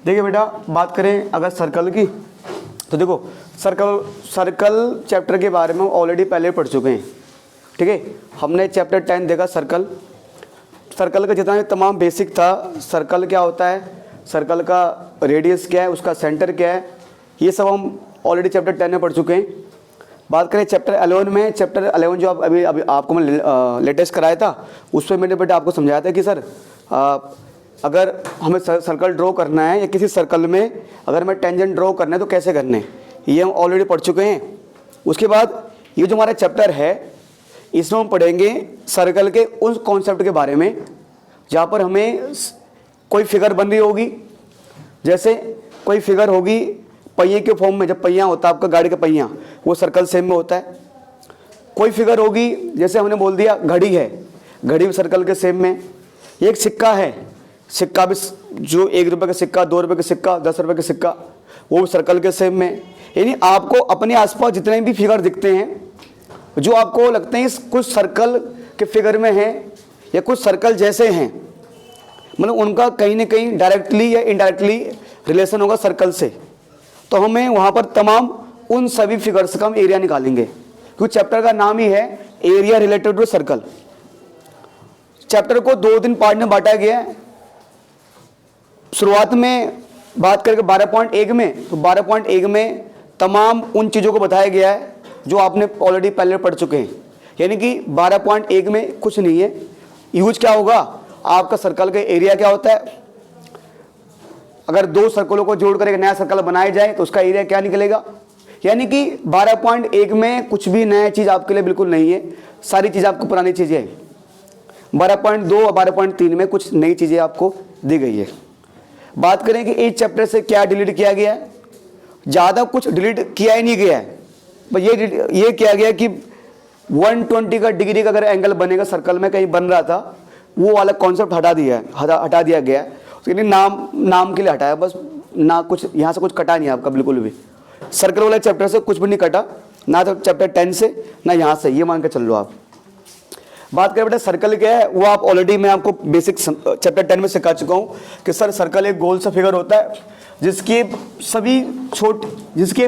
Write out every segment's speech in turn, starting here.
देखिए बेटा, बात करें अगर सर्कल की, तो देखो सर्कल चैप्टर के बारे में ऑलरेडी पहले पढ़ चुके हैं। ठीक है, हमने चैप्टर 10 देखा सर्कल का जितना भी तमाम बेसिक था। सर्कल क्या होता है, सर्कल का रेडियस क्या है, उसका सेंटर क्या है, ये सब हम ऑलरेडी चैप्टर 10 में पढ़ चुके हैं। बात करें चैप्टर 11 में, चैप्टर 11 जो अभी आपको मैं लेटेस्ट कराया था, उस पर मैंने बेटा आपको समझाया था कि सर अगर हमें सर्कल ड्रॉ करना है या किसी सर्कल में अगर हमें टेंजेंट ड्रॉ करना है तो कैसे करने हैं, ये हम ऑलरेडी पढ़ चुके हैं। उसके बाद ये जो हमारा चैप्टर है इसमें हम पढ़ेंगे सर्कल के उस कॉन्सेप्ट के बारे में जहाँ पर हमें कोई फिगर बन रही होगी। जैसे कोई फिगर होगी पहिए के फॉर्म में, जब पहिया होता है आपका गाड़ी का पहिया, वो सर्कल शेप में होता है। कोई फिगर होगी जैसे हमने बोल दिया घड़ी है, घड़ी भी सर्कल के शेप में। एक सिक्का है, सिक्का भी जो 1 रुपये का सिक्का, 2 रुपये का सिक्का, 10 रुपये का सिक्का, वो सर्कल के शेप में। यानी आपको अपने आसपास जितने भी फिगर दिखते हैं जो आपको लगते हैं कुछ सर्कल के फिगर में हैं या कुछ सर्कल जैसे हैं, मतलब उनका कहीं ना कहीं डायरेक्टली या इनडायरेक्टली रिलेशन होगा सर्कल से, तो हमें वहाँ पर तमाम उन सभी फिगर्स का हम एरिया निकालेंगे, क्योंकि चैप्टर का नाम ही है area related to circle. Chapter को 2 पार्ट में बांटा गया है। शुरुआत में बात करके 12.1 में, तो 12.1 में तमाम उन चीज़ों को बताया गया है जो आपने ऑलरेडी पहले पढ़ चुके हैं। यानी कि 12.1 में कुछ नहीं है, यूज क्या होगा, आपका सर्कल का एरिया क्या होता है, अगर 2 सर्कलों को जोड़कर एक नया सर्कल बनाया जाए तो उसका एरिया क्या निकलेगा। यानी कि 12.1 में कुछ भी नया चीज़ आपके लिए बिल्कुल नहीं है, सारी चीज़ आपको पुरानी चीज़ें हैं। 12.2 और 12.3 में कुछ नई चीज़ें आपको दी गई है। बात करें कि इस चैप्टर से क्या डिलीट किया गया है, ज़्यादा कुछ डिलीट किया ही नहीं गया है, बस ये किया गया कि 120 का डिग्री का अगर एंगल बनेगा सर्कल में कहीं बन रहा था, वो वाला कॉन्सेप्ट हटा दिया गया है। उसके लिए नाम के लिए हटाया बस, ना कुछ यहाँ से कुछ कटा नहीं आपका बिल्कुल भी। सर्कल वाले चैप्टर से कुछ भी नहीं कटा, ना तो चैप्टर 10 से ना यहाँ से, ये मान के चल लो आप। बात करें बेटा सर्कल क्या है, वो आप ऑलरेडी मैं आपको बेसिक चैप्टर 10 में सिखा चुका हूँ कि सर सर्कल एक गोल सा फिगर होता है जिसके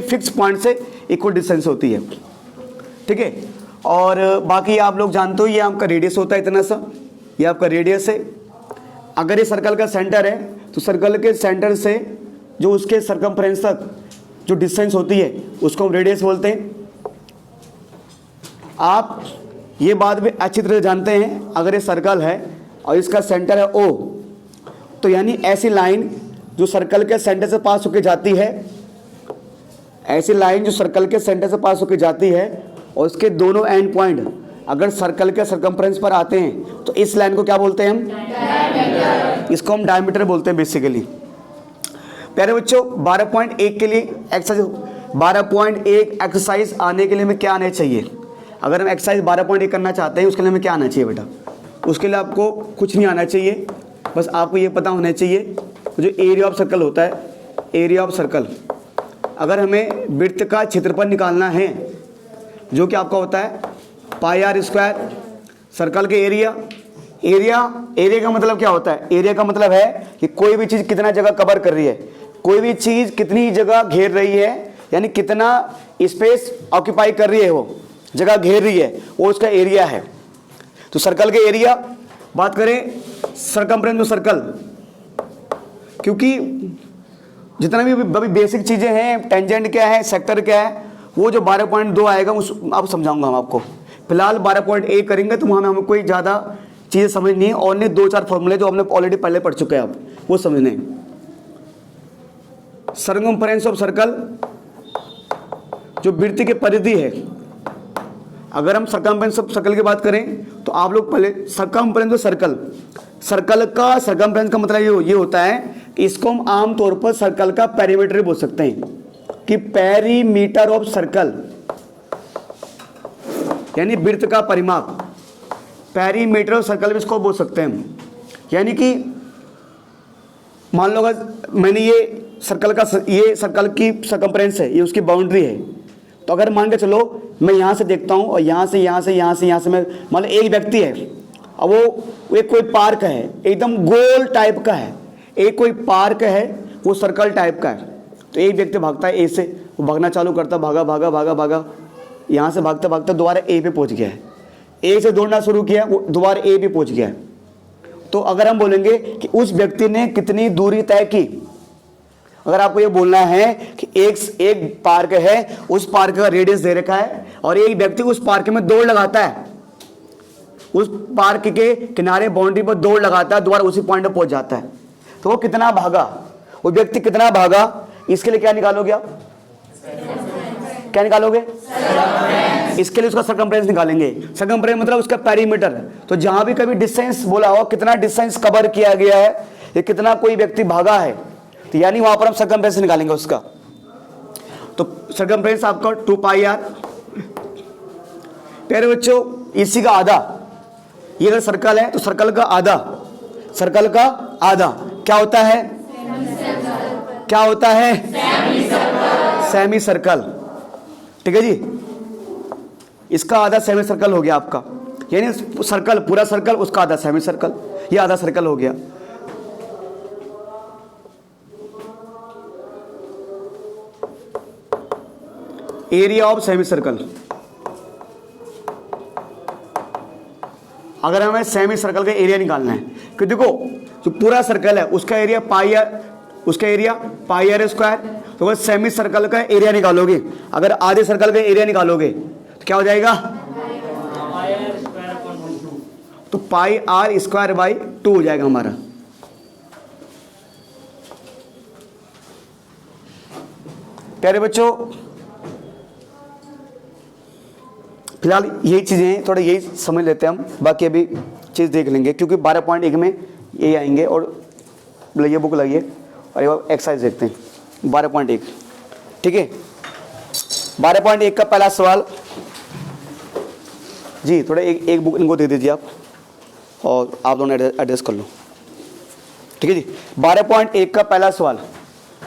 फिक्स पॉइंट से इक्वल डिस्टेंस होती है। ठीक है, और बाकी आप लोग जानते हो ये आपका रेडियस होता है इतना सा, ये आपका रेडियस है। अगर ये सर्कल का सेंटर है तो सर्कल के सेंटर से जो उसके सरकमफ्रेंस तक जो डिस्टेंस होती है उसको हम रेडियस बोलते हैं। आप ये बात भी अच्छी तरह जानते हैं, अगर ये सर्कल है और इसका सेंटर है O, तो यानी ऐसी लाइन जो सर्कल के सेंटर से पास होकर जाती है, ऐसी लाइन जो सर्कल के सेंटर से पास होकर जाती है और उसके दोनों एंड पॉइंट अगर सर्कल के सरकमफ्रेंस पर आते हैं तो इस लाइन को क्या बोलते हैं हम, डायमीटर। इसको हम डायमीटर बोलते हैं बेसिकली। प्यारे बच्चों 12.1 के लिए एक्सरसाइज 12.1 एक्सरसाइज आने के लिए हमें क्या आना चाहिए, अगर हम एक्सरसाइज 12.1 करना चाहते हैं उसके लिए हमें क्या आना चाहिए बेटा, उसके लिए आपको कुछ नहीं आना चाहिए, बस आपको ये पता होना चाहिए जो एरिया ऑफ सर्कल होता है, एरिया ऑफ सर्कल। अगर हमें वृत्त का क्षेत्रफल निकालना है जो कि आपका होता है πr², सर्कल के एरिया का मतलब क्या होता है, एरिया का मतलब है कि कोई भी चीज़ कितना जगह कवर कर रही है, कोई भी चीज़ कितनी जगह घेर रही है, यानी कितना स्पेस ऑक्यूपाई कर रही है, वो जगह घेर रही है, वो उसका एरिया है। तो सर्कल के एरिया, बात करें सरकमफ्रेंस में सर्कल, क्योंकि जितना भी बेसिक चीज़ें हैं, टेंजेंट क्या है, सेक्टर क्या है, वो जो 12.2 आएगा उस आप समझाऊंगा हम आपको। फिलहाल 12.1 करेंगे तो वहाँ में हमें कोई ज़्यादा चीज़ें समझनी है, और 2-4 फॉर्मूले जो हमने ऑलरेडी पहले पढ़ चुके हैं आप वो समझने। सरकमफ्रेंस ऑफ सर्कल जो वृत्त की परिधि है, अगर हम सरकमफ्रेंस ऑफ सर्कल की बात करें तो आप लोग पहले सरकमफ्रेंस ऑफ सर्कल का सरकमफ्रेंस का मतलब ये होता है कि इसको हम आमतौर पर सर्कल का पेरीमीटर बोल सकते हैं कि पेरीमीटर ऑफ सर्कल, यानी वृत्त का परिमाप, पेरीमीटर ऑफ सर्कल भी इसको बोल सकते हैं हम। यानी कि मान लो अगर मैंने ये सर्कल की सरकमफ्रेंस है, ये उसकी बाउंड्री है, तो अगर मान के चलो मैं यहाँ से देखता हूँ और यहाँ से मैं मान लो एक व्यक्ति है और वो एक कोई पार्क है एकदम गोल टाइप का है, एक कोई पार्क है वो सर्कल टाइप का है। तो एक व्यक्ति भागता है ए से, वो भागना चालू करता, भागा भागा भागा भागा, यहाँ से भागता भागता दोबारा ए पे पहुँच गया है, ए से दौड़ना शुरू किया, वो दोबारा ए पे पहुँच गया है। तो अगर हम बोलेंगे कि उस व्यक्ति ने कितनी दूरी तय की, अगर आपको ये बोलना है कि एक पार्क है, उस पार्क का रेडियस दे रखा है और एक व्यक्ति उस पार्क में दौड़ लगाता है, उस पार्क के किनारे बाउंड्री पर दौड़ लगाता है, दोबारा उसी पॉइंट पर पहुंच जाता है, तो वो कितना भागा, वो व्यक्ति कितना भागा, इसके लिए क्या निकालोगे आप? क्या निकालोगे? इसके लिए उसका सर्कमफ्रेंस निकालेंगे। सर्कमफ्रेंस मतलब उसका पेरीमीटर। तो जहां भी कभी डिस्टेंस बोला हो, कितना डिस्टेंस कवर किया गया है, ये कितना कोई व्यक्ति भागा है, तो यानी वहां पर हम सर्कमफ्रेंस निकालेंगे उसका। तो सर्कमफ्रेंस आपका 2πr। प्यारे बच्चों, इसी का आधा, ये अगर सर्कल है तो सर्कल का आधा, सर्कल का आधा क्या होता है? क्या होता है? Semi circle. ठीक है जी, इसका आधा सेमी सर्कल हो गया आपका, यानी सर्कल पूरा सर्कल, उसका आधा सेमी सर्कल, ये आधा सर्कल हो गया। एरिया ऑफ सेमी सर्कल, अगर हमें सेमी सर्कल का एरिया निकालना है, कि देखो जो पूरा सर्कल है उसका एरिया पाई आर स्क्वायर, तो अगर सेमी सर्कल का एरिया निकालोगे, अगर आधे सर्कल का एरिया निकालोगे तो क्या हो जाएगा? तो पाई आर स्क्वायर बाई 2 हो जाएगा हमारा। प्यारे बच्चों, फिलहाल यही चीजें हैं, थोड़ा यही समझ लेते हैं हम, बाकी अभी चीज देख लेंगे, क्योंकि 12.1 में ये आएंगे। और ये बुक लाइए और ये एक्सरसाइज देखते हैं 12.1। ठीक है, 12.1 का पहला सवाल जी, थोड़ा एक बुक इनको दे दीजिए आप, और आप दोनों एड्रेस कर लो। ठीक है जी, 12.1 का पहला सवाल।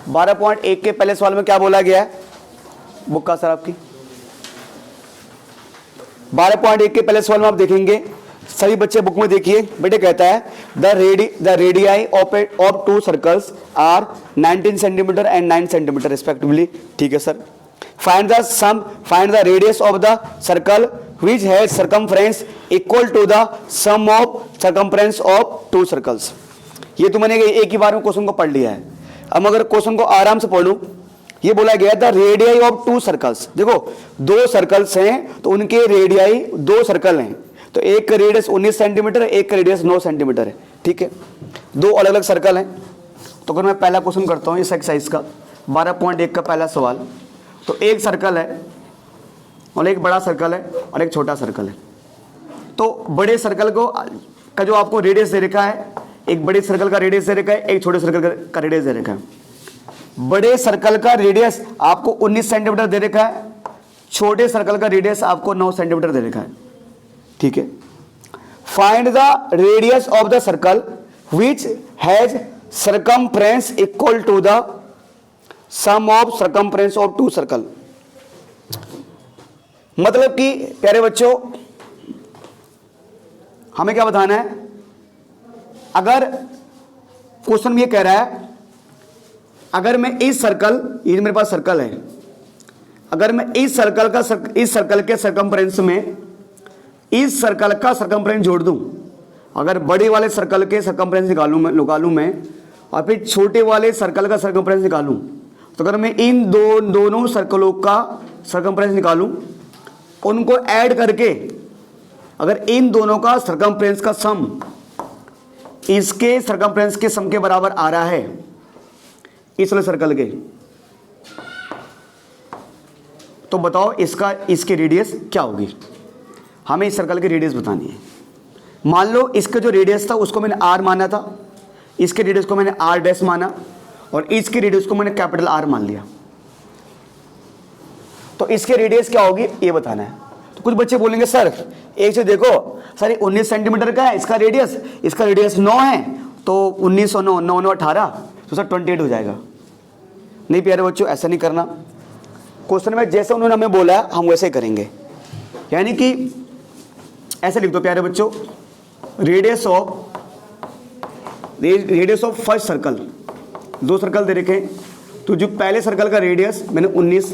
12.1 के पहले सवाल में क्या बोला गया है? बुक का सर आपकी 12.1 के पहले सवाल में आप देखेंगे, सभी बच्चे बुक में देखिए बेटे, कहता है the radii of 2 circles are 19 centimetre and 9 centimetre respectively. ठीक है sir, find the radius of the circle which has circumference equal to the sum of circumference of 2 circles। ये तो मैंने एक ही बार में क्वेश्चन को पढ़ लिया है। अब अगर क्वेश्चन को आराम से पढ़ूं, ये बोला गया द रेडियाई ऑफ 2 सर्कल्स। देखो 2 सर्कल्स हैं तो उनके रेडियाई 2 सर्कल हैं, तो एक का रेडियस 19 सेंटीमीटर है, एक का रेडियस 9 सेंटीमीटर है। ठीक है, 2 अलग अलग सर्कल हैं। तो अगर मैं पहला क्वेश्चन करता हूँ इस एक्सरसाइज का, 12.1 का पहला सवाल, तो एक सर्कल है और एक बड़ा सर्कल है और एक छोटा सर्कल है। तो बड़े सर्कल का जो आपको रेडियस दे रखा है, एक बड़े सर्कल का रेडियस दे रखा है, एक छोटे सर्कल का रेडियस दे रखा है। बड़े सर्कल का रेडियस आपको 19 सेंटीमीटर दे रखा है, छोटे सर्कल का रेडियस आपको 9 सेंटीमीटर दे रखा है। ठीक है, find the radius of the circle which has circumference equal to the sum of circumference of 2 circle. मतलब कि प्यारे बच्चों, हमें क्या बताना है? अगर क्वेश्चन में ये कह रहा है, अगर मैं इस सर्कल, ये मेरे पास सर्कल है, अगर मैं इस सर्कल के सर्कमफ्रेंस में इस सर्कल का सर्कमफ्रेंस जोड़ दूं, अगर बड़े वाले सर्कल के सर्कमफ्रेंस निकालूं मैं और फिर छोटे वाले सर्कल का सर्कमफ्रेंस निकालूं, तो अगर मैं इन दोनों सर्कलों का सर्कमफ्रेंस निकालूं, उनको ऐड करके अगर इन दोनों का सर्कमफ्रेंस का सम इसके सर्कमफ्रेंस के सम के बराबर आ रहा है, इस वाले सर्कल के, तो बताओ इसकी रेडियस क्या होगी? हमें इस सर्कल की रेडियस बतानी है। मान लो इसका जो रेडियस था उसको मैंने r माना था, इसके रेडियस को मैंने r डैश माना और इसके रेडियस को मैंने कैपिटल R मान लिया, तो इसके रेडियस क्या होगी ये बताना है। तो कुछ बच्चे बोलेंगे सर एक से देखो सर 19 सेंटीमीटर का है इसका रेडियस 9 है, तो 19 और 9 9 18, तो सर 28 हो जाएगा। नहीं प्यारे बच्चों, ऐसा नहीं करना। क्वेश्चन में जैसे उन्होंने हमें बोला हम वैसे करेंगे, यानी कि ऐसे लिख दो प्यारे बच्चों, रेडियस ऑफ फर्स्ट सर्कल दो सर्कल दे रखे हैं, तो जो पहले सर्कल का रेडियस मैंने 19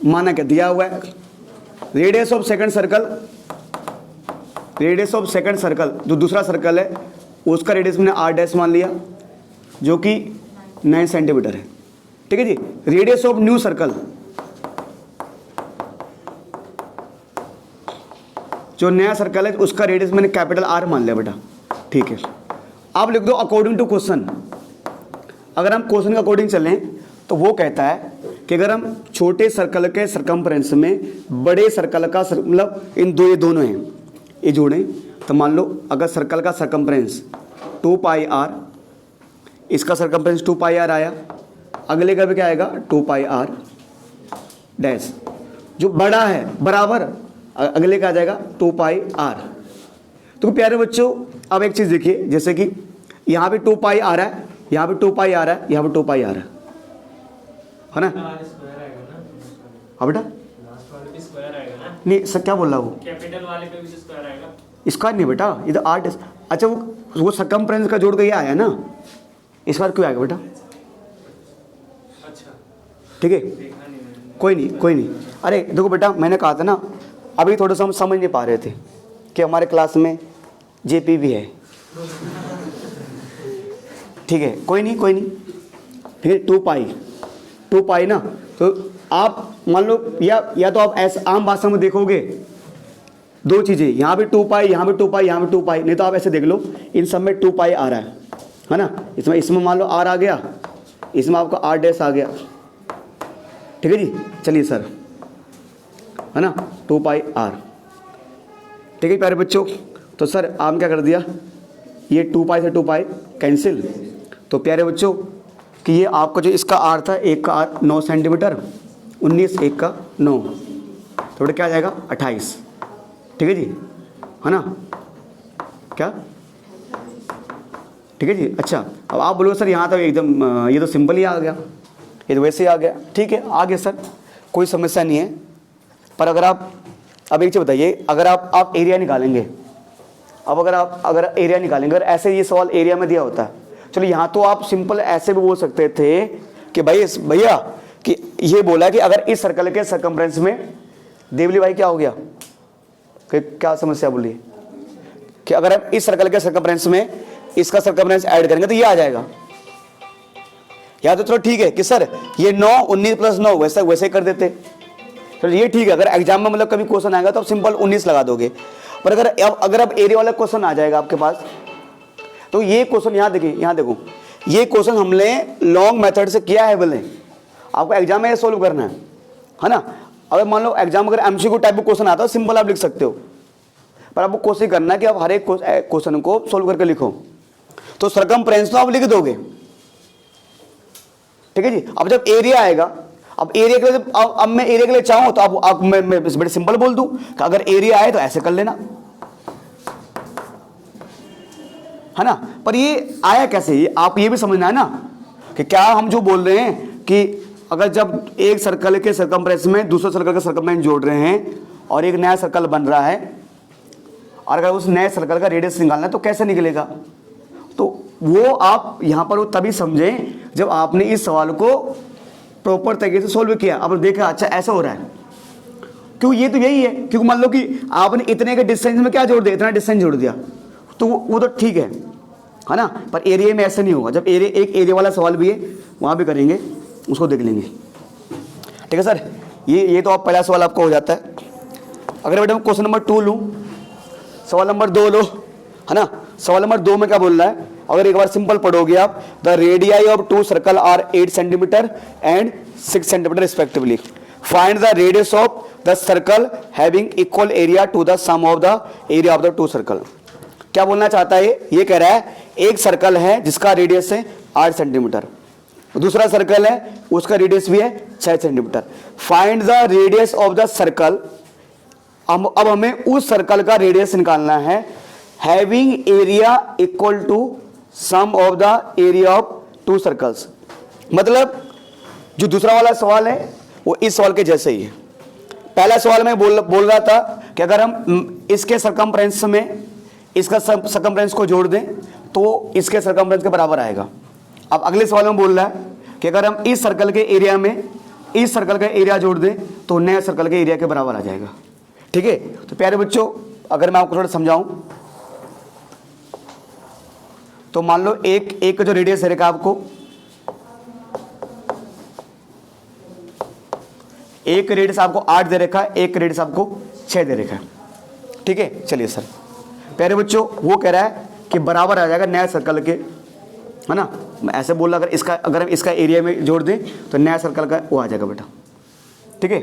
माना क्या दिया हुआ है। Radius of second circle, radius of second circle जो दूसरा सर्कल है उसका रेडियस मैंने r डैश मान लिया जो कि 9 सेंटीमीटर है। ठीक है जी। रेडियस ऑफ न्यू सर्कल, जो नया सर्कल है उसका रेडियस मैंने कैपिटल R मान लिया बेटा। ठीक है, आप लिख दो अकॉर्डिंग टू क्वेश्चन। अगर हम क्वेश्चन के अकॉर्डिंग चलें तो वो कहता है कि अगर हम छोटे सर्कल के सरकमफ्रेंस में बड़े सर्कल का मतलब इन दो, ये दोनों हैं, ये जोड़ें तो मान लो अगर सर्कल का सरकमफ्रेंस 2 पाई r, इसका सरकमफ्रेंस 2 पाई r आया, अगले का भी क्या आएगा 2 पाई r डैश, जो बड़ा है बराबर अगले का आ जाएगा 2 पाई r। तो प्यारे बच्चों अब एक चीज़ देखिए, जैसे कि यहाँ पे 2 पाई आ रहा है, यहाँ पे 2 पाई आ रहा है, यहाँ पे 2 पाई आ रहा है ना। हाँ बेटा नहीं सर क्या बोल रहा वो, कैपिटल वाले पे भी स्क्वायर आएगा। स्क्वायर नहीं बेटा, ये तो 8। अच्छा वो सरकमफ्रेंस का जोड़ के ये आया ना, इस बार क्यों आएगा बेटा। अच्छा ठीक है, कोई नहीं कोई नहीं। अरे देखो बेटा मैंने कहा था ना, अभी थोड़ा सा हम समझ नहीं पा रहे थे कि हमारे क्लास में जेपी भी है। ठीक है, कोई नहीं कोई नहीं। ठीक है, 2 पाई ना, तो आप मान लो या तो आप ऐसे आम भाषा में देखोगे दो चीज़ें, यहाँ पे 2 पाई, यहाँ पे 2 पाई, यहाँ पे 2 पाई, नहीं तो आप ऐसे देख लो इन सब में 2 पाई आ रहा है ना। इसमें मान लो r आ गया, इसमें आपका r डैश आ गया। ठीक है जी, चलिए सर, है ना 2 पाई r। ठीक है प्यारे बच्चों, तो सर आपने क्या कर दिया, ये 2 पाई से 2 पाई कैंसिल। तो प्यारे बच्चों कि ये आपका जो इसका r था, एक का r 9 सेंटीमीटर, 19 एक का 9, तो बेटा क्या आ जाएगा 28। ठीक है जी, है ना क्या। ठीक है जी। अच्छा अब आप बोलो सर यहाँ तो एकदम ये तो सिंपल ही आ गया, ये तो वैसे ही आ गया। ठीक है आ गया सर, कोई समस्या नहीं है। पर अगर आप अब एक चीज़ बताइए, अगर आप एरिया निकालेंगे, अब अगर एरिया निकालेंगे, अगर ऐसे ये सवाल एरिया में दिया होता है, चलो यहाँ तो आप सिंपल ऐसे भी बोल सकते थे कि भाई भैया कि ये बोला कि अगर इस सर्कल के सरकमफ्रेंस में देवली भाई क्या हो गया, कि क्या समस्या बोली कि अगर हम इस सर्कल के सरकमफ्रेंस में इसका सरकमफ्रेंस ऐड करेंगे तो ये आ जाएगा। या तो चलो ठीक है कि सर ये 9 19 प्लस 9 वैसे कर देते, तो ये ठीक है। अगर एग्जाम में मतलब कभी क्वेश्चन आएगा तो आप सिंपल 19 लगा दोगे। पर अगर अब एरिया वाला क्वेश्चन आ जाएगा आपके पास, तो ये क्वेश्चन यहाँ देखिए, यहाँ देखो, ये क्वेश्चन हमने लॉन्ग मेथड से किया है, बोले आपको एग्जाम में सोल्व करना है ना। अगर मान लो एग्जाम अगर एमसीक्यू टाइप का क्वेश्चन आता है सिंपल आप लिख सकते हो, पर आपको कोशिश करना है कि आप हर एक क्वेश्चन को सोल्व करके लिखो। तो सरकमफ्रेंस तो आप लिख दोगे, ठीक है जी। अब जब एरिया आएगा, अब एरिया के लिए अब मैं एरिया के लिए चाहूं तो आप मैं बड़े सिंपल बोल दूं कि अगर एरिया आए तो ऐसे कर लेना, है ना। पर ये आया कैसे, ये आप ये भी समझना है ना कि क्या हम जो बोल रहे हैं कि अगर जब एक सर्कल के सरकमफ्रेंस में दूसरे सर्कल का सरकमफ्रेंस जोड़ रहे हैं और एक नया सर्कल बन रहा है, और अगर उस नए सर्कल का रेडियस निकालना है तो कैसे निकलेगा, तो वो आप यहाँ पर वो तभी समझें जब आपने इस सवाल को प्रॉपर तरीके से सोल्व किया, आपने देखा अच्छा ऐसा हो रहा है। क्यों, ये तो यही है, क्योंकि मान लो कि आपने इतने के डिस्टेंस में क्या जोड़ दिया, इतना डिस्टेंस जोड़ दिया, तो वो तो ठीक है ना। पर एरिया में ऐसे नहीं होगा। जब एक एरिया वाला सवाल भी है वहाँ भी करेंगे, उसको देख लेंगे। ठीक है सर, ये तो आप पहला सवाल आपका हो जाता है। अगर बेटा मैं क्वेश्चन नंबर 2 लूँ, सवाल नंबर 2 लो, है ना। सवाल नंबर 2 में क्या बोल रहा है, अगर एक बार सिंपल पढ़ोगे आप, the radii of 2 circle are 8 centimetre and 6 centimetre respectively, find the radius of the circle having equal area to the sum of the area of the 2 circle. क्या बोलना चाहता है, ये कह रहा है एक सर्कल है जिसका रेडियस है 8 सेंटीमीटर, दूसरा सर्कल है उसका रेडियस भी है 6 centimetre. Find the radius of the circle, अब हमें उस सर्कल का रेडियस निकालना है having area equal to sum of the area of 2 circles. मतलब जो दूसरा वाला सवाल है वो इस सवाल के जैसे ही है। पहला सवाल में बोल रहा था कि अगर हम इसके सरकमफ्रेंस में इसका सरकमफ्रेंस को जोड़ दें तो इसके सरकमफ्रेंस के बराबर आएगा, अब अगले सवाल में बोल रहा है कि अगर हम इस सर्कल के एरिया में इस सर्कल का एरिया जोड़ दें तो नए सर्कल के एरिया के बराबर आ जाएगा। ठीक है, तो प्यारे बच्चों अगर मैं आपको थोड़ा समझाऊं तो मान लो एक जो रेडियस है रेखा आपको, एक रेडियस आपको 8 दे रखा है, एक रेडियस आपको 6 दे रखा है। ठीक है, चलिए सर प्यारे बच्चों वो कह रहा है कि बराबर आ जाएगा नया सर्कल के, है ना। मैं ऐसे बोल रहा अगर हम इसका एरिया में जोड़ दें तो नया सर्कल का वो आ जाएगा बेटा। ठीक है,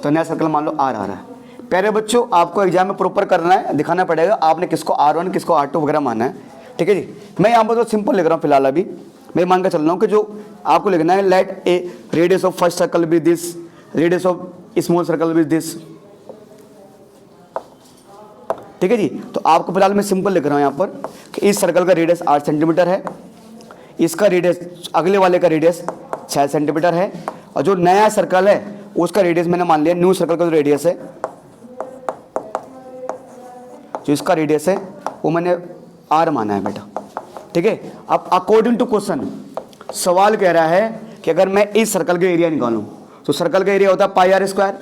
तो नया सर्कल मान लो R आ रहा है। प्यारे बच्चों आपको एग्जाम में प्रॉपर करना है, दिखाना पड़ेगा आपने किसको R1 किसको R2 वगैरह मानना है। ठीक है जी, मैं यहाँ पर तो सिंपल लिख रहा हूँ फिलहाल, अभी मैं मान कर चल रहा हूँ कि जो आपको लिखना है let a radius of first circle with this, radius of small circle with this. ठीक है जी, तो आपको फिलहाल मैं सिंपल लिख रहा हूँ यहाँ पर कि इस सर्कल का रेडियस 8 सेंटीमीटर है, इसका रेडियस अगले वाले का रेडियस 6 सेंटीमीटर है, और जो नया सर्कल है उसका रेडियस मैंने मान लिया, न्यू सर्कल का जो रेडियस है, जो इसका रेडियस है वो मैंने R माना है बेटा। ठीक है, अब अकॉर्डिंग टू क्वेश्चन सवाल कह रहा है कि अगर मैं इस सर्कल का एरिया निकालूं तो सर्कल का एरिया होता है पाई R स्क्वायर।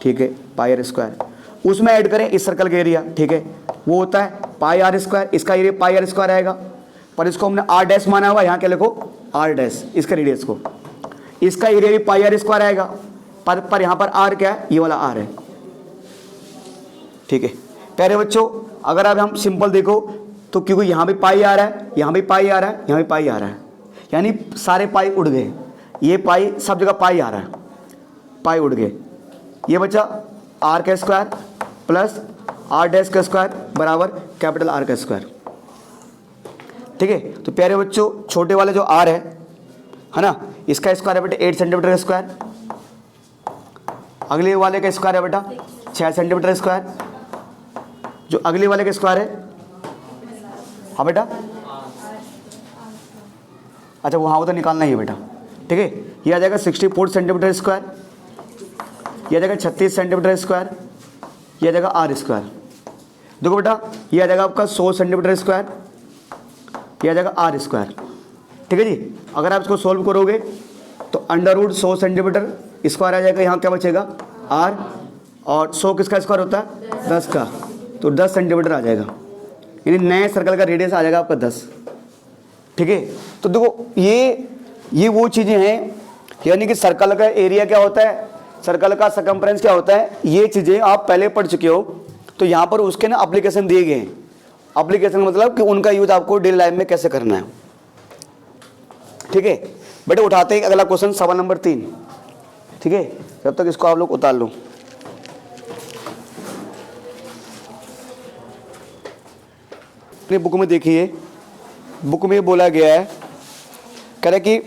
ठीक है, पाई R स्क्वायर, उसमें ऐड करें इस सर्कल का एरिया। ठीक है, वो होता है पाई R स्क्वायर, इसका एरिया पाई R स्क्वायर आएगा, पर इसको हमने R डैश माना हुआ, यहाँ क्या लिखो R डैश, इसका रेडियस को, इसका एरिया भी पाई R स्क्वायर आएगा, पर यहाँ पर R क्या है, ये वाला R है। ठीक है प्यारे बच्चों, अगर अब हम सिंपल देखो तो क्योंकि यहाँ भी पाई आ रहा है, यहाँ भी पाई आ रहा है, यहाँ भी पाई आ रहा है, यानी सारे पाई उड़ गए, ये पाई सब जगह पाई आ रहा है, पाई उड़ गए, ये बचा R का स्क्वायर प्लस R डैश का स्क्वायर बराबर कैपिटल R का स्क्वायर। ठीक है, तो प्यारे बच्चों छोटे वाले जो R है ना, इसका स्क्वायर है बेटा 8 सेंटीमीटर का स्क्वायर, अगले वाले का स्क्वायर है बेटा 6 सेंटीमीटर स्क्वायर, जो अगले वाले का स्क्वायर है, हाँ बेटा, अच्छा वहाँ वो तो निकालना ही है बेटा। ठीक है, ये आ जाएगा 64 सेंटीमीटर स्क्वायर, ये आ जाएगा 36 सेंटीमीटर स्क्वायर, ये आ जाएगा R स्क्वायर। देखो बेटा ये आ जाएगा आपका 100 सेंटीमीटर स्क्वायर, ये आ जाएगा R स्क्वायर। ठीक है जी, अगर आप इसको सोल्व करोगे तो अंडर रूट 100 सेंटीमीटर स्क्वायर आ जाएगा, यहाँ क्या बचेगा R, और 100 किसका स्क्वायर होता है 10 का, तो 10 सेंटीमीटर आ जाएगा, यानी नए सर्कल का रेडियस आ जाएगा आपका 10। ठीक है, तो देखो ये वो चीज़ें हैं, यानी कि सर्कल का एरिया क्या होता है, सर्कल का सरकमफ्रेंस क्या होता है, ये चीज़ें आप पहले पढ़ चुके हो, तो यहाँ पर उसके ना एप्लीकेशन दिए गए हैं। एप्लीकेशन मतलब कि उनका यूज आपको डेली लाइफ में कैसे करना है। ठीक है बेटे, उठाते हैं अगला क्वेश्चन, सवाल नंबर 3। ठीक है, जब तक इसको आप लोग उतार लो। अपनी बुक में देखिए, बुक में बोला गया है, कह रहे कि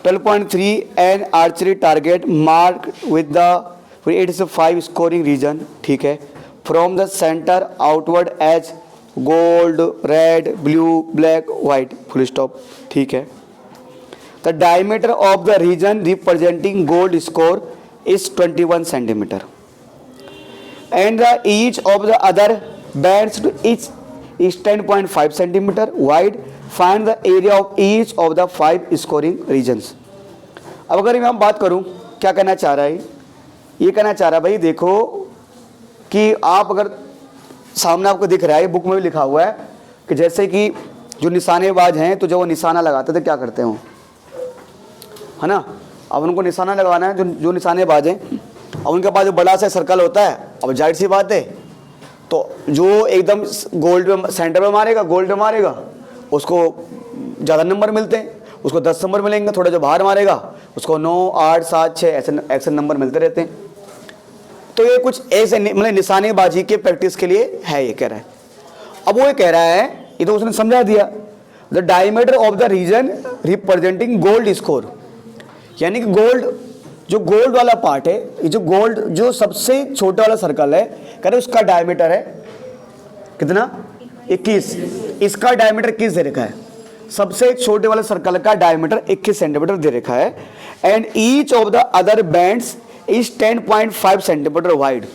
12.3 an archery target mark with the it is 5 scoring region. ठीक है, from the centre outward as gold, red, blue, black, white, full stop. ठीक है, the diameter of the region representing gold score is 21 centimetre and the each of the other bands to each is 10.5 centimeter wide. Find the area of each of the 5 scoring regions. अब अगर मैं बात करूं क्या कहना चाह रहा है, ये कहना चाह रहा है भाई देखो कि आप अगर सामने आपको दिख रहा है, बुक में भी लिखा हुआ है कि जैसे कि जो निशानेबाज हैं तो जब वो निशाना लगाते थे क्या करते हो, है ना, अब उनको निशाना लगाना है, जो निशानेबाज हैं, अब उनके पास जो बड़ा सा सर्कल होता है, अब जाहिर सी बात है तो जो एकदम गोल्ड में सेंटर में मारेगा, गोल्ड में मारेगा, उसको ज़्यादा नंबर मिलते हैं, उसको 10 नंबर मिलेंगे, थोड़ा जो बाहर मारेगा उसको 9, 8, 7, 6 ऐसे नंबर मिलते रहते हैं। तो ये कुछ ऐसे मतलब निशानेबाजी के प्रैक्टिस के लिए है, ये कह रहा है। अब वो ये कह रहा है, ये तो उसने समझा दिया, the diameter of the region representing gold score, यानी कि गोल्ड, जो गोल्ड वाला पार्ट है, ये जो गोल्ड जो सबसे छोटा वाला सर्कल है, कह रहे उसका डायमीटर है कितना 21, इसका डायमीटर 21 दे रखा है, सबसे छोटे वाले सर्कल का डायमीटर 21 सेंटीमीटर दे रखा है, and each of the other bands is 10.5 centimetre wide.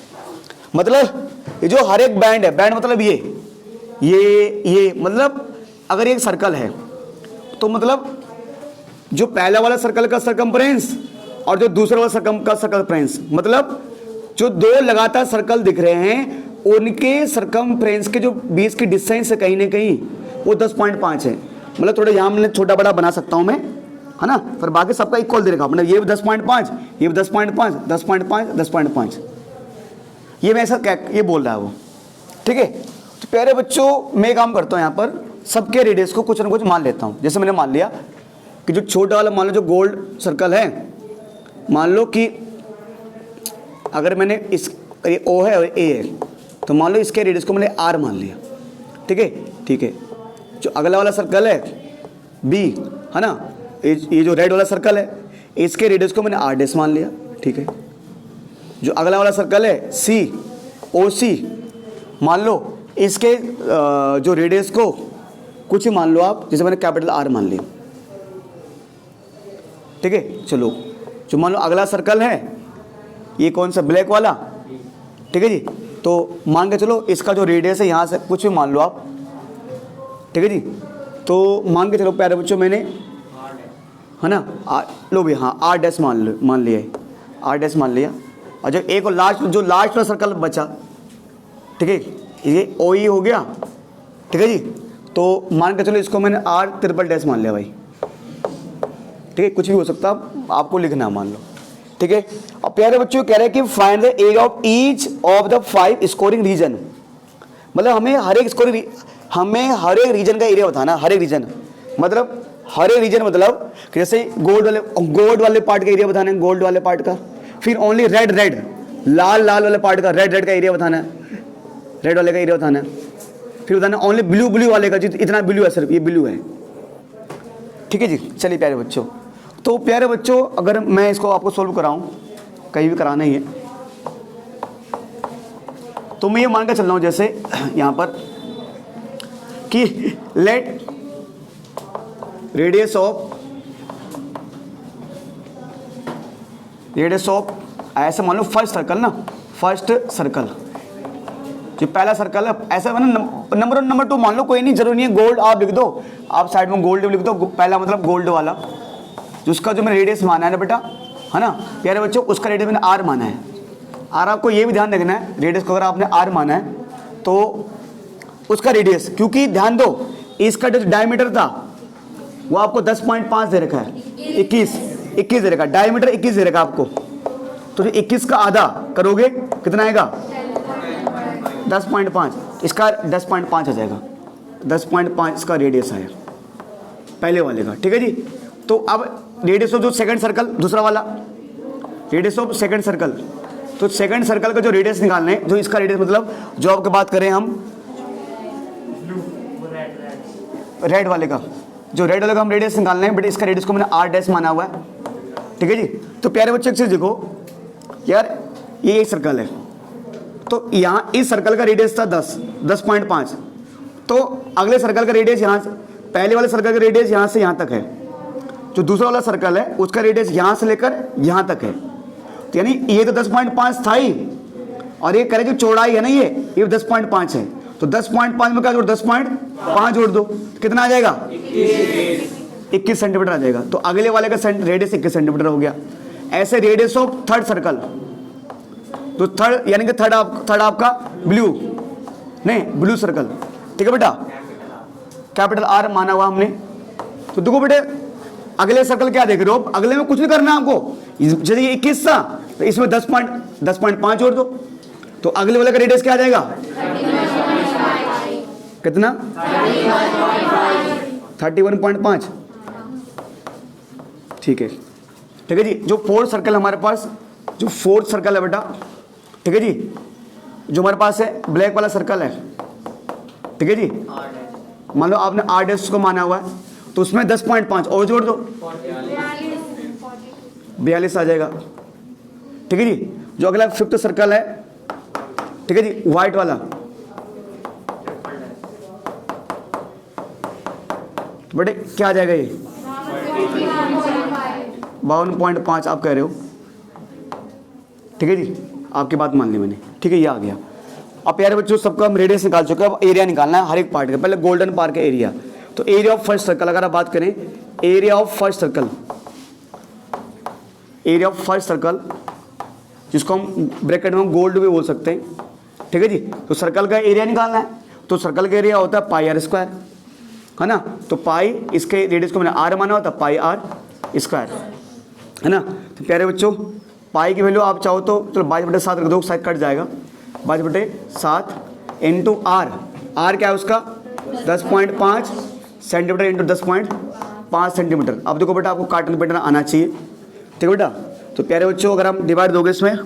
मतलब ये जो हर एक बैंड है, बैंड मतलब ये मतलब अगर एक सर्कल है तो मतलब जो पहला वाला सर्कल का सरकमफ्रेंस और जो दूसरा वाला सरकमफ्रेंस, मतलब जो दो लगातार सर्कल दिख रहे हैं उनके सरकमफ्रेंस के जो बीच की डिस्टेंस है कहीं ना कहीं वो 10.5 है। मतलब थोड़ा यहाँ मैं छोटा बड़ा बना सकता हूँ मैं, है ना, पर बाकी सबका इक्वल दे रखा, मतलब ये भी 10.5, ये भी 10.5, 10.5, 10.5, ये मैं ऐसा ये बोल रहा है वो। ठीक है, तो प्यारे बच्चों मैं काम करता हूँ यहाँ पर सबके रेडियस को कुछ ना कुछ मान लेता हूँ। जैसे मैंने मान लिया कि जो छोटा वाला मान लो जो गोल्ड सर्कल है, मान लो कि अगर मैंने इस ये ओ है और ए है, तो मान लो इसके रेडियस को मैंने आर मान लिया। ठीक है, ठीक है। जो अगला वाला सर्कल है बी, है ना, ये जो रेड वाला सर्कल है इसके रेडियस को मैंने आर डैश मान लिया। ठीक है, जो अगला वाला सर्कल है सी ओ सी, मान लो इसके जो रेडियस को कुछ ही मान लो आप, जैसे मैंने कैपिटल आर मान लिया। ठीक है, चलो जो मान लो अगला सर्कल है ये कौन सा, ब्लैक वाला। ठीक है जी, तो मान के चलो इसका जो रेडियस है यहाँ से कुछ भी मान लो आप। ठीक है जी, तो मान के चलो प्यारे बच्चों मैंने, है ना, लो भी हाँ आर डैश मान लिया है, आर डैश मान लिया। और जो एक लास्ट वाला सर्कल बचा, ठीक है, ये ओ ई हो गया। ठीक है जी, तो मान के चलो इसको मैंने आर ट्रिपल डैश मान लिया भाई। ठीक है, कुछ भी हो सकता है, आपको लिखना मान लो। ठीक है, और प्यारे बच्चों कह रहे हैं कि find the area of each of the 5 scoring region, मतलब हमें हर एक रीजन का एरिया बताना। हर एक रीजन मतलब मतलब जैसे गोल्ड वाले पार्ट का एरिया बताना है, गोल्ड वाले पार्ट का। फिर ओनली रेड लाल वाले पार्ट का रेड का एरिया बताना है, रेड वाले का एरिया बताना है। फिर बताना ओनली ब्लू वाले का, इतना ब्लू है सिर्फ, ये ब्लू है। ठीक है जी, चलिए प्यारे बच्चों, तो प्यारे बच्चों अगर मैं इसको आपको सोल्व कराऊं, कहीं भी कराना ही है, तो मैं ये मान कर चल रहा हूं जैसे यहां पर कि लेट रेडियस ऑफ ऐसे मान लो फर्स्ट सर्कल जो पहला सर्कल है ऐसा नंबर 2 मान लो, कोई नहीं, जरूरी नहीं है गोल्ड आप लिख दो, आप साइड में गोल्ड लिख दो, पहला मतलब गोल्ड वाला जिसका जो मैंने रेडियस माना है ना बेटा, है ना प्यारे बच्चों, उसका रेडियस मैंने आर माना है। और आपको ये भी ध्यान रखना है रेडियस को अगर आपने आर माना है तो उसका रेडियस, क्योंकि ध्यान दो इसका जो डायमीटर था वो आपको 10.5 दे रखा है, 21 दे रखा, डायमीटर 21 दे रखा आपको। तो जो 21 का आधा करोगे कितना आएगा 10.5, इसका 10.5 आ जाएगा, 10.5 इसका रेडियस आया पहले वाले का। ठीक है जी, तो अब रेडियस ऑफ जो सेकंड सर्कल, दूसरा वाला रेडियस ऑफ सेकंड सर्कल, तो सेकंड सर्कल का जो रेडियस निकालना है, जो इसका रेडियस मतलब जो आपकी बात करें हम रेड वाले का, जो रेड वाले का हम रेडियस निकालना है, बट इसका रेडियस को मैंने आर डैश माना हुआ है। ठीक है जी, तो प्यारे बच्चे एक चीज देखो यार, ये एक सर्कल है, तो यहाँ इस सर्कल का रेडियस था 10.5, तो अगले सर्कल का रेडियस यहाँ से, पहले वाले सर्कल का रेडियस यहाँ से यहाँ तक है, जो दूसरा वाला सर्कल है उसका रेडियस यहाँ से लेकर यहाँ तक है। तो यानी ये तो 10.5 था ही, और ये करे जो चौड़ाई है ना ये 10.5 है, तो 10.5 में क्या जोड़ 10.5 जोड़ दो, कितना आ जाएगा 21 सेंटीमीटर आ जाएगा। तो अगले वाले का रेडियस 21 सेंटीमीटर हो गया। ऐसे रेडियस ऑफ थर्ड सर्कल, तो थर्ड यानी कि थर्ड आपका ब्लू सर्कल। ठीक है बेटा, कैपिटल आर माना हुआ हमने। तो देखो बेटे अगले सर्कल क्या देख रहे हो, अगले में कुछ नहीं करना है आपको, जैसे ये 21 था तो इसमें 10.5 जोड़ दो, तो अगले वाले का रेडियस क्या आ जाएगा कितना 31.5। ठीक है जी, जो फोर्थ सर्कल हमारे पास, जो फोर्थ सर्कल है बेटा, ठीक है जी, जो हमारे पास है ब्लैक वाला सर्कल है। ठीक है जी, मान लो आपने आर डैश को माना हुआ है, तो उसमें 10.5 और जोड़ दो, 42 आ जाएगा। ठीक है जी, जो अगला फिफ्थ सर्कल है, ठीक है जी, व्हाइट वाला, बेटे क्या आ जाएगा ये 52.5 आप कह रहे हो। ठीक है जी, आपकी बात मान ली मैंने। ठीक है, ये आ गया। अब प्यारे बच्चों सबका हम रेडियस निकाल चुके हैं, अब एरिया निकालना है हर एक पार्ट का। पहले गोल्डन पार्ट का एरिया, तो एरिया ऑफ फर्स्ट सर्कल अगर आप बात करें, area of first circle, area of first circle जिसको हम ब्रैकेट में गोल्ड भी बोल सकते हैं, ठीक है जी। तो सर्कल का एरिया निकालना है, तो सर्कल का एरिया होता है पाई आर स्क्वायर, है ना। तो पाई, इसके रेडियस को मैंने आर माना होता है, पाई आर स्क्वायर, है ना। तो प्यारे बच्चों, पाई की वैल्यू आप चाहो तो चलो 22/7 रख दो, शायद कट जाएगा, 22/7 इंटू आर, आर क्या है उसका 10.5 सेंटीमीटर इंटू 10.5 सेंटीमीटर। अब देखो बेटा, आपको काटना पेटना आना चाहिए, ठीक है बेटा। तो प्यारे बच्चों, अगर हम डिवाइड दोगे इसमें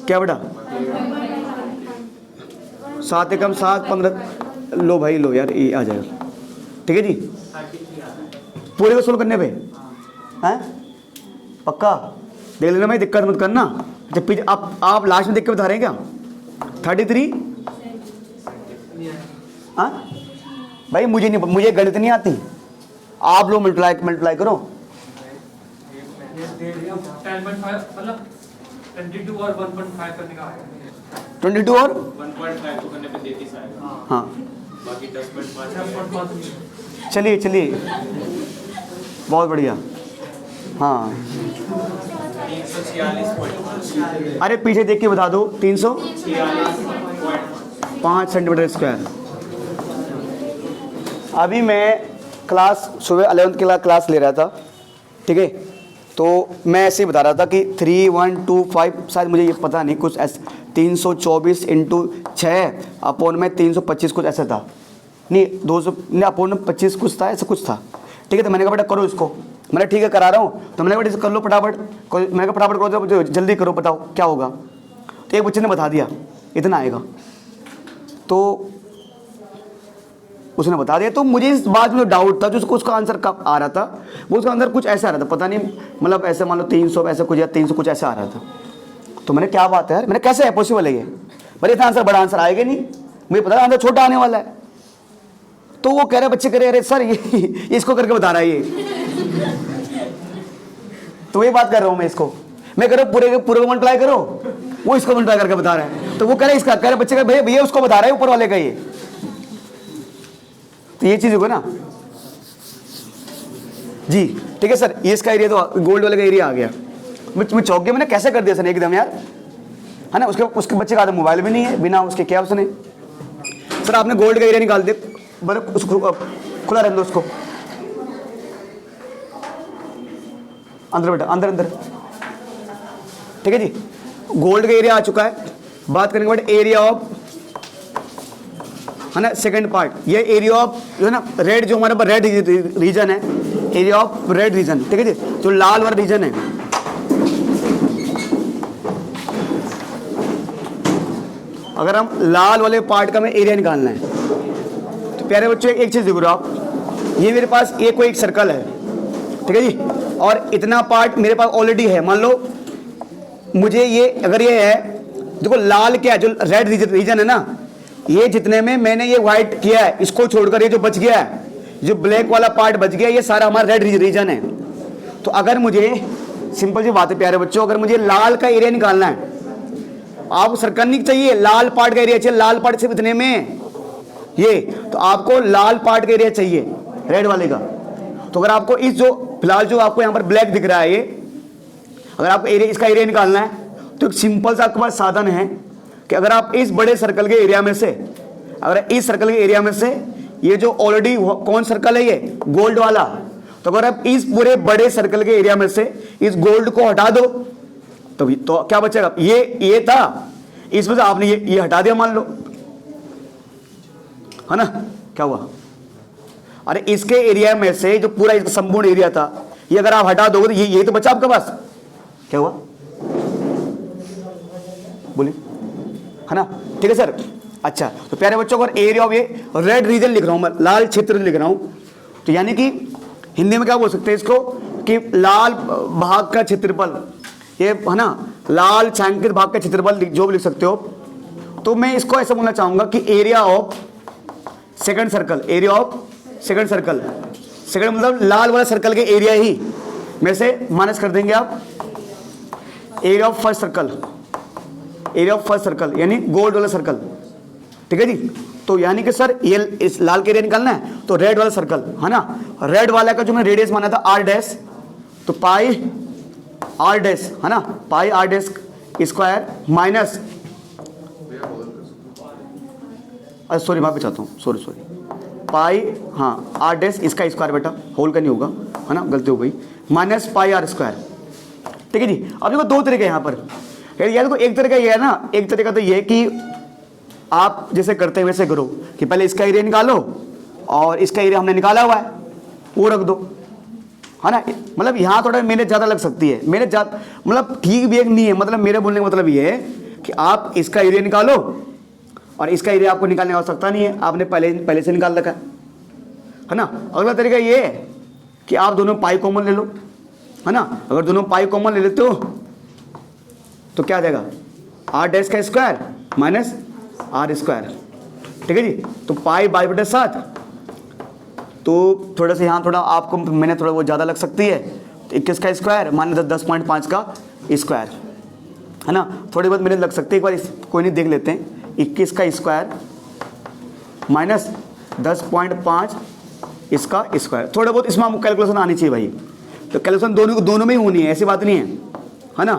क्या बेटा, 7 एकम 7 15, लो भाई लो यार, ये आ जाएगा, ठीक है जी। पूरे को सोल्व करने पे हैं पक्का देख लेना, मैं दिक्कत मत करना। जब पीछे आप लास्ट में देख के बता रहे हैं क्या 33? हाँ भाई, मुझे गणित नहीं आती, आप लोग मल्टीप्लाई करो। 22 और 1.5 करने का आएगा, 22 और 1.5 को करने पे 33 आएगा, हाँ बाकी 10.5। चलिए बहुत बढ़िया। हाँ 346.5, अरे पीछे देख के बता दो, 346.5 सेंटीमीटर स्क्वायर। अभी मैं क्लास सुबह 11th की क्लास ले रहा था, ठीक है। तो मैं ऐसे ही बता रहा था कि 3125, शायद मुझे ये पता नहीं, कुछ ऐसे 324 इंटू 6 अपॉन में 325 कुछ ऐसा था, नहीं 200 नहीं अपॉन में 25 कुछ था, ऐसा कुछ था, ठीक है। तो मैंने कहा बेटा करो इसको, मैंने ठीक है करा रहा हूँ। तो मैंने कहा बेटा कर लो फटाफट, मैंने कहा फटाफट करो, तो जल्दी करो, बताओ क्या होगा। तो एक बच्चे ने बता दिया इतना आएगा, तो उसने बता दिया। तो मुझे इस बात में डाउट था, जो उसका आंसर कब आ रहा था, वो उसका आंसर कुछ ऐसा आ रहा था, पता नहीं, मतलब ऐसे मान लो 300 ऐसे कुछ या 300 कुछ ऐसा आ रहा था। तो मैंने क्या बात है यार, मैंने कैसे है पॉसिबल है ये, मेरे इतना आंसर बड़ा आंसर आएगा नहीं, मुझे पता आंसर छोटा आने वाला है। तो वो कह रहे बच्चे कह रहे अरे सर ये इसको करके बता रहा है ये। तो वही बात कर रहा हूँ मैं, इसको मैं कह रहा हूँ पूरे को मल्टीप्लाई करो, वो इसको मल्टीप्लाई करके बता रहा है। तो वो कह रहे इसका, कह रहे बच्चे का भैया भैया उसको बता रहा है ऊपर वाले का ये। तो ये चीज होगा ना जी, ठीक है सर। ये इसका एरिया तो गोल्ड वाले का एरिया आ गया। मैं चौक गया, मैंने कैसे कर दिया सर एकदम यार, है ना। उसके बच्चे का मोबाइल भी नहीं है, बिना उसके क्या उसने, सर आपने गोल्ड का एरिया निकाल दे, बर्फ उसको खुला रहने दो, उसको अंदर बेटा, अंदर, ठीक है जी। गोल्ड का एरिया आ चुका है। बात करेंगे बेटा एरिया ऑफ, है ना, सेकंड पार्ट, ये एरिया ऑफ जो है ना रेड, जो हमारे पास रेड रीजन है, एरिया ऑफ रेड रीजन, ठीक है जी। जो लाल वाला रीजन है, अगर हम लाल वाले पार्ट का हमें एरिया निकालना है, तो प्यारे बच्चों एक चीज देखो आप, ये मेरे पास ये कोई एक सर्कल है, ठीक है जी, और इतना पार्ट मेरे पास ऑलरेडी है। मान लो मुझे ये, अगर ये है, देखो लाल क्या है, जो रेड रीजन है ना, ये जितने में मैंने ये व्हाइट किया है, इसको छोड़कर ये जो बच गया है, जो ब्लैक वाला पार्ट बच गया, ये सारा हमारा रेड रीजन है। तो अगर मुझे, सिंपल सी बात है प्यारे बच्चों, अगर मुझे लाल का एरिया निकालना है, आपको सर्कल नहीं चाहिए, लाल पार्ट का एरिया चाहिए। लाल पार्ट सिर्फ इतने में ये, तो आपको लाल पार्ट का एरिया चाहिए रेड वाले का। तो अगर आपको इस जो फिलहाल जो आपको यहाँ पर ब्लैक दिख रहा है, ये अगर आपको एरिया, इसका एरिया निकालना है, तो एक सिंपल सा आपके पास साधन है कि अगर आप इस बड़े सर्कल के एरिया में से, अगर इस सर्कल के एरिया में से ये जो ऑलरेडी कौन सर्कल है, ये गोल्ड वाला, तो अगर आप इस पूरे बड़े सर्कल के एरिया में से इस गोल्ड को हटा दो, तो क्या बचेगा, ये था, इसमें से आपने ये हटा दिया मान लो, है ना, क्या हुआ, अरे इसके एरिया में से जो पूरा इसका संपूर्ण एरिया था, ये अगर आप हटा दोगे तो ये तो बचा आपके पास, क्या हुआ बोलिए, है ना, ठीक है सर। अच्छा, तो प्यारे बच्चों को एरिया ऑफ ये रेड रीजन लिख रहा हूं मैं, लाल क्षेत्र लिख रहा हूं, तो यानी कि हिंदी में क्या बोल सकते हैं इसको, कि लाल भाग का क्षेत्रफल, ये है ना, लाल छायांकित भाग का क्षेत्रफल जो भी लिख सकते हो। तो मैं इसको ऐसा बोलना चाहूंगा कि area of second circle, area of second circle, second मतलब लाल वाला सर्कल के एरिया ही में से माइनस कर देंगे आप area of first circle, area of first circle यानी गोल्ड वाला सर्कल, ठीक है जी। तो यानी कि सर ये इस लाल के एरिया निकालना है तो रेड वाला सर्कल है ना, रेड वाला का जो मैंने रेडियस माना था आर डैश, तो पाई आर डैश है ना, pi R dash square minus, sorry मैं चाहता हूँ, सॉरी पाई, हाँ आर डैश इसका स्क्वायर बेटा, होल का नहीं होगा है ना, गलती हो गई, माइनस पाई आर स्क्वायर। ठीक है जी। अब देखो दो तरीके यहाँ पर, यार देखो एक तरीका ये है ना, एक तरीका तो ये है कि आप जैसे करते हैं वैसे करो कि पहले इसका एरिया निकालो और इसका एरिया हमने निकाला हुआ है वो रख दो, है ना। मतलब यहाँ थोड़ा मेहनत ज़्यादा लग सकती है, मेहनत ज़्यादा मतलब ठीक भी एक नहीं है, मतलब मेरे बोलने का मतलब ये है कि आप इसका एरिया निकालो और इसका एरिया आपको निकालने की आवश्यकता नहीं है, आपने पहले से निकाल रखा है ना। अगला तरीका ये है कि आप दोनों पाई कॉमन ले लो, है ना। अगर दोनों पाई कॉमन ले लेते हो तो क्या आ जाएगा, आर डैश का स्क्वायर माइनस आर स्क्वायर। ठीक है जी। तो पाई बाई बटे 7, तो थोड़ा सा यहाँ थोड़ा आपको मैंने थोड़ा वो ज़्यादा लग सकती है, तो 21 का स्क्वायर माइनस 10.5 का स्क्वायर, है ना। थोड़ी बहुत मेहनत लग सकती है, एक बार कोई नहीं देख लेते हैं, 21 का स्क्वायर माइनस 10.5 इसका स्क्वायर, थोड़ा बहुत इसमें आपको कैलकुलेशन आनी चाहिए भाई। तो कैलकुलेशन दोनों में ही होनी है, ऐसी बात नहीं है ना।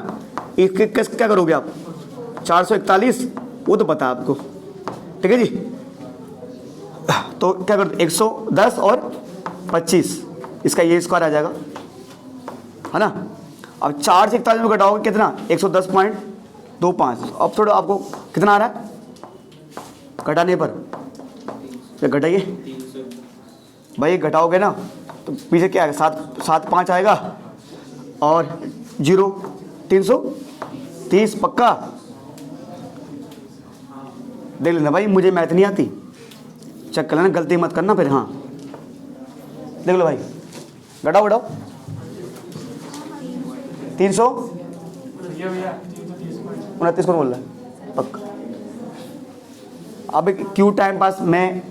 क्या करोगे आप, 441 वो तो पता है आपको। ठीक है जी। तो क्या कर 110 और 25 इसका ये स्क्वायर आ जाएगा, है ना। अब 4 से 41 में घटाओगे कितना, 110.25। अब थोड़ा आपको कितना आ रहा है घटाने पर, क्या घटाइए भाई, घटाओगे ना तो पीछे क्या आएगा, 7 5 आएगा और 0 330 पक्का। देख लेना भाई, मुझे मैथ नहीं आती, चेक कर लेना, गलती मत करना फिर। हाँ देख लो भाई, घटाओ 329 कौन बोल रहा है पक्का। अब क्यों टाइम पास में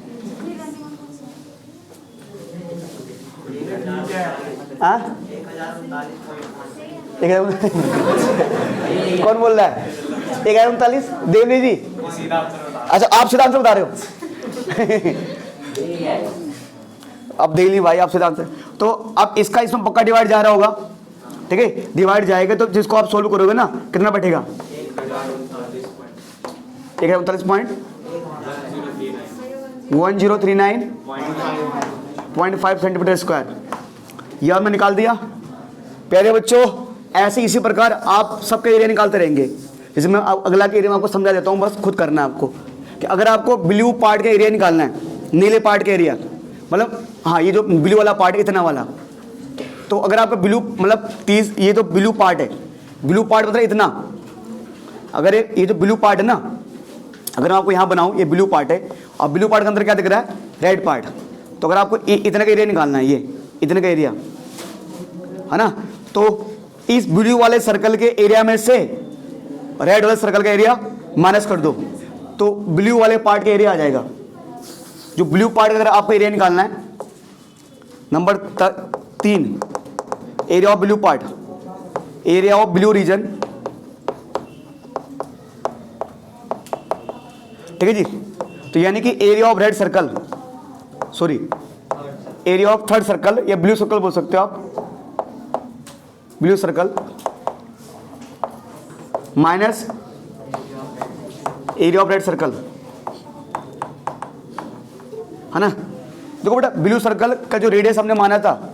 कौन बोल रहा है 1039 देवनी जी। अच्छा आप सीधा आंसर बता रहे हो अब देख ली भाई आप सीधा आंसर। तो अब इसका इसमें पक्का डिवाइड जा रहा होगा, ठीक है, डिवाइड जाएगा तो जिसको आप सोल्व करोगे ना कितना बैठेगा 1039.5 सेंटीमीटर स्क्वायर। यह हमने निकाल दिया। प्यारे बच्चों ऐसे इसी प्रकार आप सबका एरिया निकालते रहेंगे। जैसे मैं अगला के एरिया में आपको समझा देता हूँ, बस खुद करना है आपको कि अगर आपको ब्लू पार्ट का एरिया निकालना है, नीले पार्ट का एरिया, मतलब हाँ ये जो ब्लू वाला पार्ट है इतना वाला, तो अगर आपका ब्लू मतलब 30, ये तो ब्लू पार्ट है, ब्लू पार्ट मतलब इतना, अगर ये जो ब्लू पार्ट है ना, अगर मैं आपको यहाँ बनाऊँ ये ब्लू पार्ट है और ब्लू पार्ट के अंदर क्या दिख रहा है रेड पार्ट, तो अगर आपको इतने का एरिया निकालना है, ये इतने का एरिया है ना, तो इस ब्लू वाले सर्कल के एरिया में से रेड वाले सर्कल का एरिया माइनस कर दो, तो ब्लू वाले पार्ट का एरिया आ जाएगा। जो ब्लू पार्ट का अगर आपको एरिया निकालना है, number 3 area of blue part, area of blue region, ठीक है जी। तो यानी कि area of red circle, sorry area of third circle या ब्लू सर्कल बोल सकते हो आप, blue circle minus area of red circle, है ना। देखो बेटा ब्लू सर्कल का जो रेडियस हमने माना था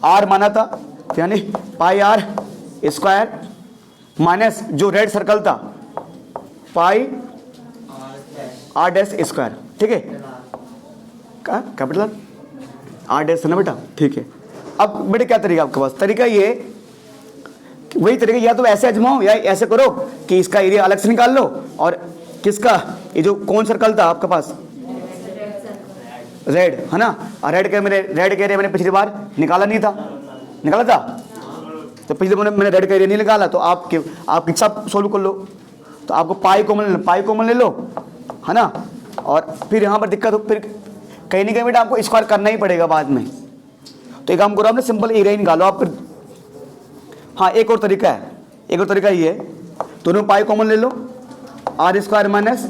r माना था, यानी पाई आर स्क्वायर माइनस जो रेड सर्कल था पाई आर डैश स्क्वायर, ठीक है, कैपिटल आर डैश है ना बेटा, ठीक है। अब बेटे क्या तरीका आपके पास, तरीका ये वही तरीका, या तो ऐसे आजमाओ या ऐसे करो कि इसका एरिया अलग से निकाल लो और किसका, ये जो कौन सर्कल था आपके पास रेड, है ना, और रेड के एरिया मैंने पिछली बार निकाला नहीं था, निकाला था, तो पिछले बार मैंने रेड का एरिया नहीं निकाला, तो आप इच्छा सोल्व कर लो। तो आपको पाई कॉमन ले लो, है ना, और फिर यहाँ पर दिक्कत हो, फिर कहीं ना कहीं बेटा आपको स्क्वायर करना ही पड़ेगा बाद में। तो एक काम करो आपने सिंपल एरिया निकालो आप, फिर हाँ एक और तरीका है, एक और तरीका ये है, दोनों पाई कॉमन ले लो, R square minus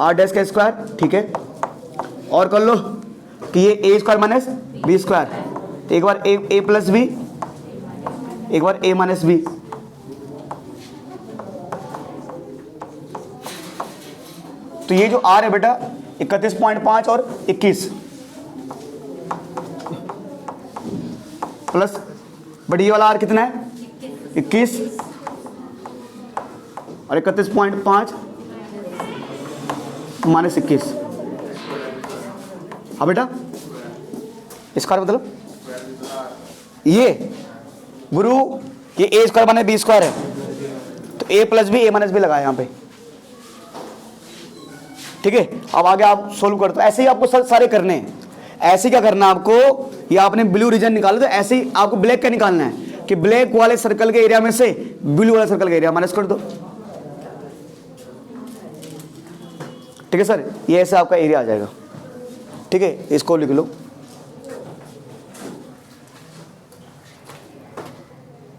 R dash का स्क्वायर, ठीक है। और कर लो कि ये A square minus B square, एक बार ए प्लस बी, एक बार ए माइनस बी। तो ये जो आर है बेटा 31.5 और 21 प्लस, बट ये वाला आर कितना है 21 और 31.5 माइनस 21। हाँ बेटा, इसका मतलब ये गुरु, ये A square minus B square है, तो ए प्लस बी ए माइनस बी लगाया यहाँ पे, ठीक है। अब आगे आप सोल्व करते हो, ऐसे ही आपको सारे करने हैं। ऐसे क्या करना है आपको, ये आपने ब्लू रीजन निकाला, तो ऐसे ही आपको ब्लैक का निकालना है कि ब्लैक वाले सर्कल के एरिया में से ब्लू वाले सर्कल का एरिया माइनस कर दो, ठीक है सर। ये ऐसे आपका एरिया आ जाएगा, ठीक है। इसको लिख लो।